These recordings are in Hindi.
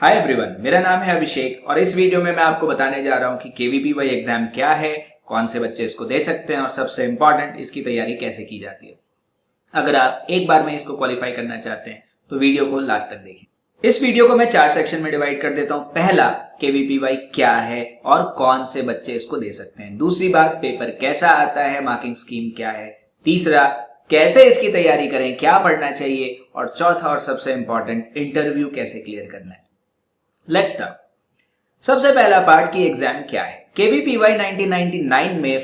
हाय एवरीवन, मेरा नाम है अभिषेक और इस वीडियो में मैं आपको बताने जा रहा हूं कि केवीपीवाई एग्जाम क्या है, कौन से बच्चे इसको दे सकते हैं और सबसे इंपॉर्टेंट इसकी तैयारी कैसे की जाती है। अगर आप एक बार में इसको क्वालिफाई करना चाहते हैं तो वीडियो को लास्ट तक देखें। इस वीडियो को मैं 4 सेक्शन में डिवाइड कर देता हूं। पहला, केवीपीवाई क्या है और कौन से बच्चे इसको दे सकते हैं। दूसरी बात, पेपर कैसा आता है, मार्किंग स्कीम क्या है। तीसरा, कैसे इसकी तैयारी करें, क्या पढ़ना चाहिए। और चौथा और सबसे इंपॉर्टेंट, इंटरव्यू कैसे क्लियर करना है। Let's start. सबसे पहला पार्ट की एग्जाम क्या है। केवीपीवाई 1999 में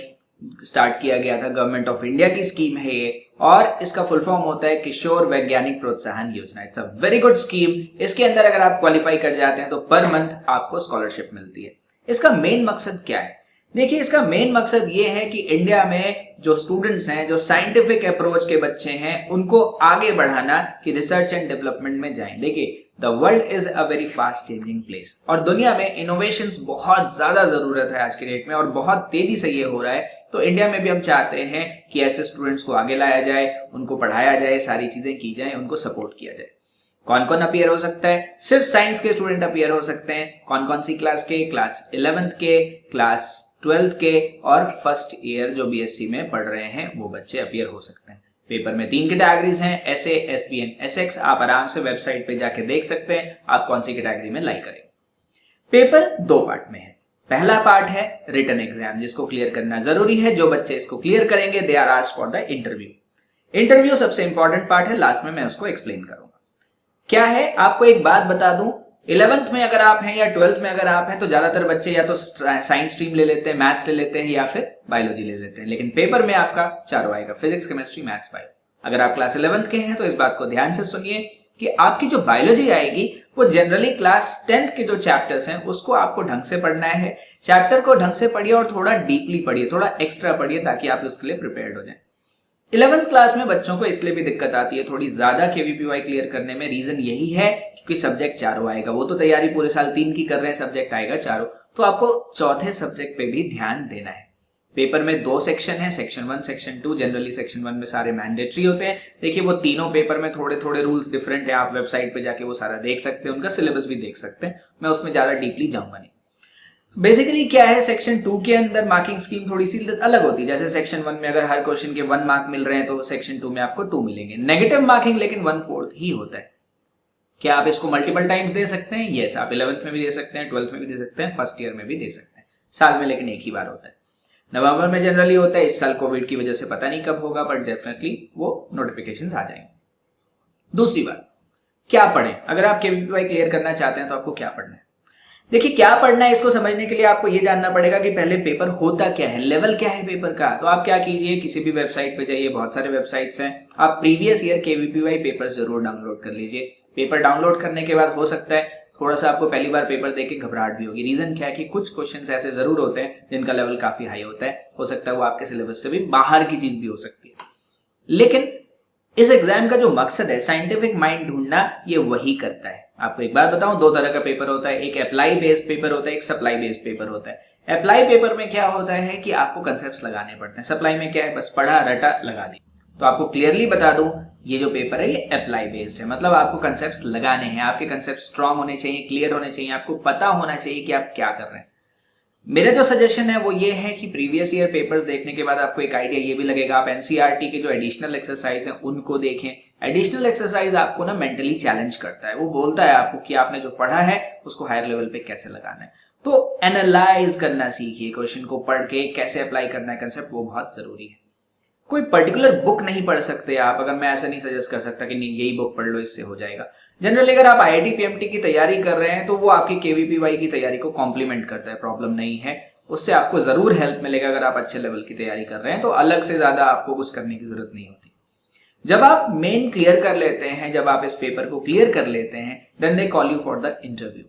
स्टार्ट किया गया था, गवर्नमेंट ऑफ इंडिया की स्कीम है ये, और इसका फुल फॉर्म होता है किशोर वैज्ञानिक प्रोत्साहन योजना। It's a very good scheme. इसके अंदर अगर आप क्वालिफाई कर जाते हैं तो पर मंथ आपको स्कॉलरशिप मिलती है। इसका मेन मकसद क्या है? देखिए, इसका मेन मकसद ये है कि इंडिया में जो स्टूडेंट्स हैं, जो साइंटिफिक अप्रोच के बच्चे हैं, उनको आगे बढ़ाना कि रिसर्च एंड डेवलपमेंट में जाएं। देखिए, the world is a very fast changing place और दुनिया में इनोवेशंस बहुत ज्यादा जरूरत है आज के डेट में और बहुत तेजी से ये हो रहा है। तो इंडिया में भी हम चाहते हैं कि ऐसे स्टूडेंट्स को आगे लाया जाए, उनको पढ़ाया जाए, सारी चीजें की जाए, उनको सपोर्ट किया जाए। कौन कौन अपीयर हो सकता है? सिर्फ साइंस के स्टूडेंट अपीयर हो सकते हैं। कौन कौन सी क्लास के? क्लास 11th के, क्लास 12th के और फर्स्ट ईयर जो बीएससी में पढ़ रहे हैं वो बच्चे अपीयर हो सकते हैं। पेपर में 3 कैटेगरीज हैं, एसए, एसबी एंड एसएक्स। आप आराम से वेबसाइट पे जाके देख सकते हैं आप कौन सी कैटेगरी में लाई करेंगे। पेपर 2 पार्ट में है। पहला पार्ट है रिटन एग्जाम, जिसको क्लियर करना जरूरी है। जो बच्चे इसको क्लियर करेंगे they are asked for the interview. Interview सबसे इंपॉर्टेंट पार्ट है, लास्ट में मैं उसको एक्सप्लेन करूंगा क्या है। आपको एक बात बता दूं, 11th में अगर आप हैं या 12th में अगर आप हैं तो ज्यादातर बच्चे या तो साइंस स्ट्रीम ले लेते हैं, मैथ्स ले लेते हैं या फिर बायोलॉजी ले लेते हैं। लेकिन पेपर में आपका चारों आएगा, फिजिक्स, केमिस्ट्री, मैथ्स, बायो। अगर आप क्लास 11th के हैं तो इस बात को ध्यान से सुनिए कि आपकी जो बायोलॉजी आएगी वो जनरली क्लास 10th के जो चैप्टर्स हैं उसको आपको ढंग से पढ़ना है। चैप्टर को ढंग से पढ़िए और थोड़ा डीपली पढ़िए, थोड़ा एक्स्ट्रा पढ़िए ताकि आप उसके लिए प्रिपेयर्ड हो जाए। 11th क्लास में बच्चों को इसलिए भी दिक्कत आती है थोड़ी ज्यादा केवीपीवाई क्लियर करने में। रीजन यही है क्योंकि सब्जेक्ट चारों आएगा। वो तो तैयारी पूरे साल 3 की कर रहे हैं, सब्जेक्ट आएगा चारों, तो आपको चौथे सब्जेक्ट पे भी ध्यान देना है। पेपर में 2 सेक्शन है, सेक्शन 1, सेक्शन 2। जनरली सेक्शन 1 में सारे मैंडेटरी होते हैं। देखिए, वो तीनों पेपर में थोड़े थोड़े रूल्स डिफरेंट है। आप वेबसाइट पे जाके वो सारा देख सकते हैं, उनका सिलेबस भी देख सकते हैं। मैं उसमें ज्यादा डीपली जाऊंगा नहीं। बेसिकली क्या है, सेक्शन 2 के अंदर मार्किंग स्कीम थोड़ी सी अलग होती है। जैसे सेक्शन 1 में अगर हर क्वेश्चन के 1 मार्क मिल रहे हैं तो सेक्शन 2 में आपको 2 मिलेंगे। नेगेटिव मार्किंग लेकिन 1/4 ही होता है। क्या आप इसको मल्टीपल टाइम्स दे सकते हैं? यस, आप 11th में भी दे सकते हैं, 12th में भी दे सकते हैं, फर्स्ट ईयर में भी दे सकते हैं। साल में लेकिन एक ही बार होता है। नवंबर में जनरली होता है। इस साल कोविड की वजह से पता नहीं कब होगा, बट डेफिनेटली वो नोटिफिकेशंस आ जाएंगे। दूसरी बात, क्या पढ़ें? अगर आप केवीपीवाई क्लियर करना चाहते हैं तो आपको क्या पढ़ना है? देखिए, क्या पढ़ना है इसको समझने के लिए आपको ये जानना पड़ेगा कि पहले पेपर होता क्या है, लेवल क्या है पेपर का। तो आप क्या कीजिए, किसी भी वेबसाइट पे जाइए, बहुत सारे वेबसाइट्स हैं, आप प्रीवियस ईयर केवीपीवाई पेपर्स जरूर डाउनलोड कर लीजिए। पेपर डाउनलोड करने के बाद हो सकता है थोड़ा सा आपको पहली बार पेपर देके घबराहट भी होगी। रीजन क्या है कि कुछ क्वेश्चंस ऐसे जरूर होते हैं जिनका लेवल काफी हाई होता है। हो सकता है वो आपके सिलेबस से भी बाहर की चीज भी हो सकती है। लेकिन इस एग्जाम का जो मकसद है, साइंटिफिक माइंड ढूंढना, ये वही करता है। आपको एक बात बताऊं, 2 तरह का पेपर होता है। एक अप्लाई बेस्ड पेपर होता है, एक सप्लाई बेस्ड पेपर होता है। अप्लाई पेपर में क्या होता है कि आपको कंसेप्ट्स लगाने पड़ते हैं। सप्लाई में क्या है, बस पढ़ा रटा लगा दी। तो आपको क्लियरली बता दूं, ये जो पेपर है ये अप्लाई बेस्ड है। मतलब आपको कंसेप्ट्स लगाने हैं, आपके कंसेप्ट स्ट्रांग होने चाहिए, क्लियर होने चाहिए, आपको पता होना चाहिए कि आप क्या कर रहे हैं। मेरा जो सजेशन है वो ये है कि प्रीवियस ईयर पेपर्स देखने के बाद आपको एक आइडिया ये भी लगेगा, आप एनसीईआरटी के जो एडिशनल एक्सरसाइज हैं उनको देखें। एडिशनल एक्सरसाइज आपको ना मेंटली चैलेंज करता है। वो बोलता है आपको कि आपने जो पढ़ा है उसको हायर लेवल पे कैसे लगाना है। तो एनालाइज करना सीखिए, क्वेश्चन को पढ़ के कैसे अप्लाई करना है कंसेप्ट, वो बहुत जरूरी है। कोई पर्टिकुलर बुक नहीं पढ़ सकते आप। अगर मैं ऐसा नहीं सजेस्ट कर सकता कि नहीं यही बुक पढ़ लो, इससे हो जाएगा। जनरली अगर आप आईआईटी पीएमटी की तैयारी कर रहे हैं तो वो आपकी केवीपीवाई की तैयारी को कॉम्प्लीमेंट करता है, प्रॉब्लम नहीं है। उससे आपको जरूर हेल्प मिलेगा। अगर आप अच्छे लेवल की तैयारी कर रहे हैं तो अलग से ज्यादा आपको कुछ करने की जरूरत नहीं होती। जब आप मेन क्लियर कर लेते हैं, जब आप इस पेपर को क्लियर कर लेते हैं, then they call you for the interview.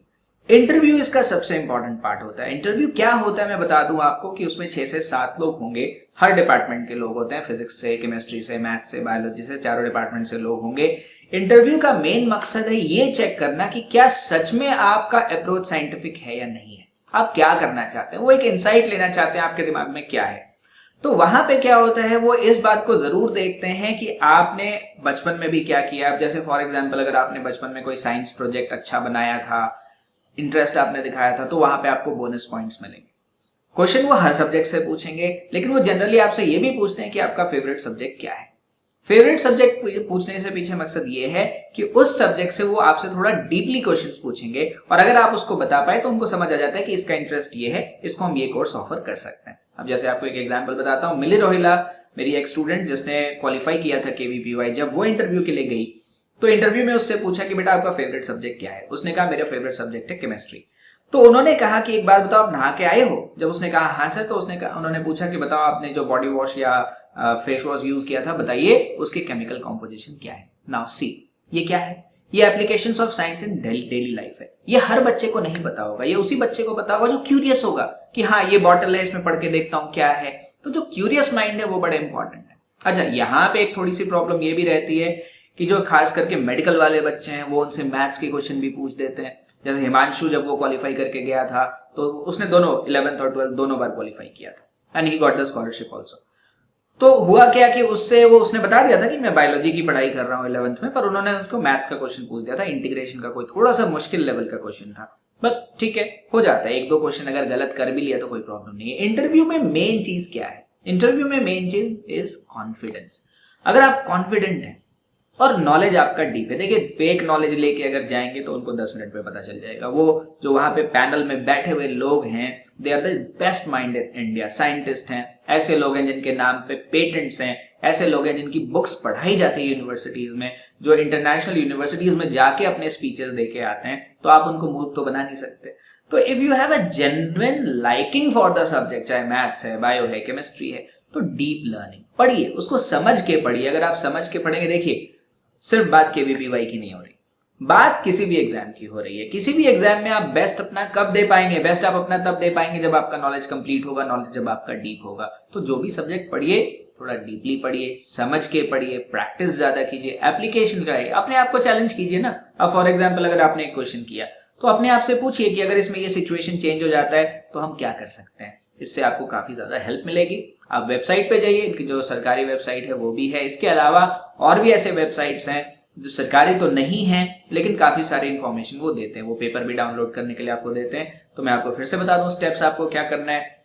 Interview इसका सबसे इंपॉर्टेंट पार्ट होता है। इंटरव्यू क्या होता है मैं बता दूं आपको कि उसमें 6 से 7 लोग होंगे। हर डिपार्टमेंट के लोग होते हैं, फिजिक्स से, केमिस्ट्री से, मैथ्स से, बायोलॉजी से, चारों डिपार्टमेंट से लोग होंगे। इंटरव्यू का मेन मकसद है ये चेक करना कि क्या सच में आपका अप्रोच साइंटिफिक है या नहीं है। आप क्या करना चाहते हैं, वो एक इंसाइट लेना चाहते हैं आपके दिमाग में क्या है। तो वहां पे क्या होता है, वो इस बात को जरूर देखते हैं कि आपने बचपन में भी क्या किया। जैसे फॉर एग्जांपल अगर आपने बचपन में कोई साइंस प्रोजेक्ट अच्छा बनाया था, इंटरेस्ट आपने दिखाया था, तो वहां पे आपको बोनस पॉइंट्स मिलेंगे। क्वेश्चन वो हर सब्जेक्ट से पूछेंगे, लेकिन वो जनरली आपसे ये भी पूछते हैं कि आपका फेवरेट सब्जेक्ट क्या है। फेवरेट सब्जेक्ट पूछने से पीछे मकसद ये है कि उस सब्जेक्ट से वो आपसे थोड़ा डीपली क्वेश्चंस पूछेंगे, और अगर आप उसको बता पाए तो उनको समझ आ जाता है कि इसका इंटरेस्ट ये है, इसको हम ये कोर्स ऑफर कर सकते हैं। अब जैसे आपको एक एग्जांपल बताता हूँ, मिली रोहिला मेरी एक स्टूडेंट जिसने क्वालिफाई किया था KVPY, जब वो इंटरव्यू के लिए गई तो इंटरव्यू में उससे पूछा कि बेटा आपका फेवरेट सब्जेक्ट क्या है। उसने कहा मेरा फेवरेट सब्जेक्ट है केमिस्ट्री। तो उन्होंने कहा कि एक बात बताओ, आप नहा के आए हो? जब उसने कहा हाँ सर, तो उन्होंने पूछा कि बताओ आपने जो बॉडी वॉश या फेस वॉश यूज किया था, बताइए उसके केमिकल कॉम्पोजिशन क्या है। नाउ सी, ये क्या है? ये applications of science in daily life है। ये हर बच्चे को नहीं पता होगा, ये उसी बच्चे को पता होगा जो क्यूरियस होगा कि हाँ ये बॉटल है, इसमें पढ़ के देखता हूँ क्या है। तो जो क्यूरियस माइंड है वो बड़ा इंपॉर्टेंट है। अच्छा, यहाँ पे एक थोड़ी सी प्रॉब्लम ये भी रहती है कि जो खास करके मेडिकल वाले बच्चे हैं वो उनसे मैथ्स के क्वेश्चन भी पूछ देते हैं। जैसे हिमांशु जब वो क्वालिफाई करके गया था तो उसने दोनों 11th और 12th दोनों बार क्वालिफाई किया था, and he got the scholarship also. तो हुआ क्या कि उसने बता दिया था कि मैं बायोलॉजी की पढ़ाई कर रहा हूँ 11th में, पर उन्होंने उसको मैथ्स का क्वेश्चन पूछ दिया था, इंटीग्रेशन का कोई थोड़ा सा मुश्किल लेवल का क्वेश्चन था। बट ठीक है, हो जाता है, एक दो क्वेश्चन अगर गलत कर भी लिया तो कोई प्रॉब्लम नहीं है। इंटरव्यू में मेन चीज क्या है? इंटरव्यू में मेन चीज इज कॉन्फिडेंस। अगर आप कॉन्फिडेंट हैं और नॉलेज आपका डीप है, देखिए फेक नॉलेज लेके अगर जाएंगे तो उनको 10 मिनट में पता चल जाएगा। वो जो वहां पे पैनल में बैठे हुए लोग हैं, they are the best mind in India. Scientist हैं, ऐसे लोग हैं जिनके नाम पे पेटेंट्स हैं, ऐसे लोग हैं जिनकी बुक्स पढ़ाई जाती है यूनिवर्सिटीज में, जो इंटरनेशनल यूनिवर्सिटीज में जाके अपने स्पीचेस देके आते हैं। तो आप उनको मूर्ख तो बना नहीं सकते। तो if you have a genuine liking for the subject, चाहे मैथ्स है, बायो है, केमिस्ट्री है, तो डीप लर्निंग पढ़िए, उसको समझ के पढ़िए। अगर आप समझ के पढ़ेंगे, देखिए सिर्फ बात KVPY की नहीं हो रही, बात किसी भी एग्जाम की हो रही है। किसी भी एग्जाम में आप बेस्ट अपना कब दे पाएंगे? बेस्ट आप अपना तब दे पाएंगे जब आपका नॉलेज कंप्लीट होगा, नॉलेज जब आपका डीप होगा। तो जो भी सब्जेक्ट पढ़िए, थोड़ा डीपली पढ़िए, समझ के पढ़िए, प्रैक्टिस ज्यादा कीजिए, एप्लीकेशन कराइए, अपने आप को चैलेंज कीजिए ना। अब फॉर एग्जाम्पल अगर आपने एक क्वेश्चन किया तो अपने आप से पूछिए कि अगर इसमें ये सिचुएशन चेंज हो जाता है तो हम क्या कर सकते हैं। इससे आपको काफी ज्यादा हेल्प मिलेगी। आप वेबसाइट पे जाइए, इनकी जो सरकारी वेबसाइट है वो भी है। इसके अलावा और भी ऐसे वेबसाइट्स हैं जो सरकारी तो नहीं है लेकिन काफी सारी इंफॉर्मेशन वो देते हैं। वो पेपर भी डाउनलोड करने के लिए आपको देते हैं। तो मैं आपको फिर से बता दूं स्टेप्स आपको क्या करना है।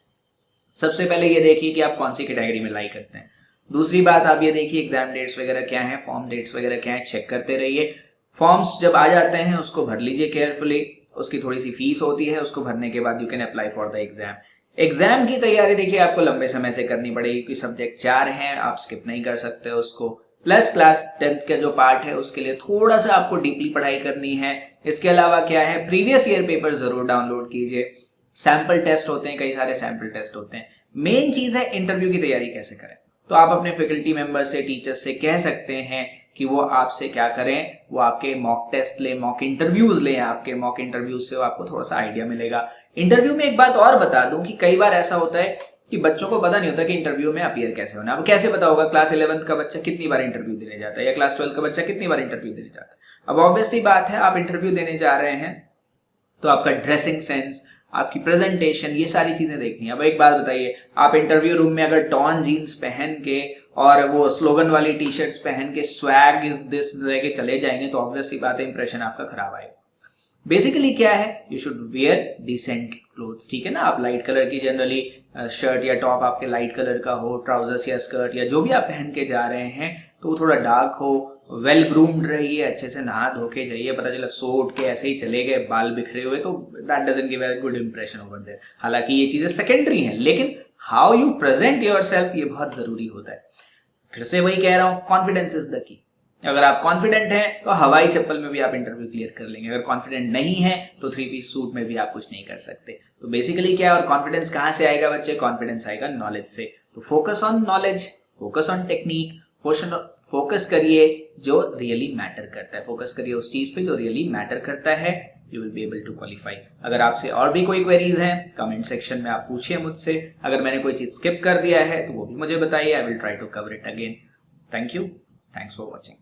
सबसे पहले ये देखिए कि आप कौन सी कैटेगरी में लाई करते हैं। दूसरी बात आप ये देखिए एग्जाम डेट्स वगैरह क्या है, फॉर्म डेट्स वगैरह क्या है, चेक करते रहिए। फॉर्म्स जब आ जाते हैं उसको भर लीजिए केयरफुली। उसकी थोड़ी सी फीस होती है, उसको भरने के बाद you can apply for the exam. Exam की तैयारी देखिए आपको लंबे समय से करनी पड़ेगी क्योंकि सब्जेक्ट 4 हैं, आप स्किप नहीं कर सकते उसको। प्लस क्लास 10th का जो पार्ट है उसके लिए थोड़ा सा आपको डीपली पढ़ाई करनी है। इसके अलावा क्या है, प्रीवियस ईयर पेपर जरूर डाउनलोड कीजिए। सैंपल टेस्ट होते हैं, कई सारे सैंपल टेस्ट होते हैं। मेन चीज है इंटरव्यू की तैयारी कैसे करें। तो आप अपने फैकल्टी मेंबर से, टीचर्स से कह सकते हैं कि वो आपसे क्या करें, वो आपके मॉक टेस्ट ले, मॉक इंटरव्यूज ले। आपके मॉक इंटरव्यूज से आपको थोड़ा सा आइडिया मिलेगा। इंटरव्यू में एक बात और बता दूं कि कई बार ऐसा होता है कि बच्चों को पता नहीं होता कि इंटरव्यू में अपीयर कैसे होना है। अब कैसे पता होगा क्लास 11th का बच्चा कितनी बार इंटरव्यू देने जाता है या क्लास 12th का बच्चा कितनी बार इंटरव्यू देने जाता है। अब ऑब्वियस सी बात है, आप इंटरव्यू देने जा रहे हैं तो आपका ड्रेसिंग सेंस, आपकी प्रेजेंटेशन, ये सारी चीजें देखनी है। अब एक बात बताइए, आप इंटरव्यू रूम में अगर टॉन जीन्स पहन के और वो स्लोगन वाली टी शर्ट्स पहन के स्वैग इज दिस लेके चले जाएंगे तो ऑब्वियस सी बात है इंप्रेशन आपका खराब आएगा। बेसिकली क्या है, you should wear decent clothes, ठीक है ना। आप लाइट कलर की जनरली शर्ट या टॉप आपके लाइट कलर का हो, ट्राउजर्स या स्कर्ट या जो भी आप पहन के जा रहे हैं तो वो थोड़ा डार्क हो, वेल ग्रूम्ड रहिए, अच्छे से नहा धो के जाइए। पता चला सो उठ के ऐसे ही चले गए बाल बिखरे हुए तो that doesn't give a good impression over there. हालांकि ये चीजें सेकेंडरी हैं लेकिन हाउ यू प्रेजेंट योरसेल्फ ये बहुत जरूरी होता है। फिर से वही कह रहा हूं, कॉन्फिडेंस इज द की। अगर आप कॉन्फिडेंट हैं तो हवाई चप्पल में भी आप इंटरव्यू क्लियर कर लेंगे। अगर कॉन्फिडेंट नहीं है तो 3-piece सूट में भी आप कुछ नहीं कर सकते। तो बेसिकली क्या है, और कॉन्फिडेंस कहां से आएगा बच्चे? कॉन्फिडेंस आएगा नॉलेज से। तो focus on knowledge, focus on technique, focus करिए जो रियली मैटर करता है। फोकस करिए उस चीज पे जो रियली मैटर करता है, you will be able to qualify. अगर आपसे और भी कोई क्वेरीज हैं कमेंट सेक्शन में आप पूछिए मुझसे। अगर मैंने कोई चीज स्किप कर दिया है तो वो भी मुझे बताइए, I will try to cover it again. Thank you, thanks for watching.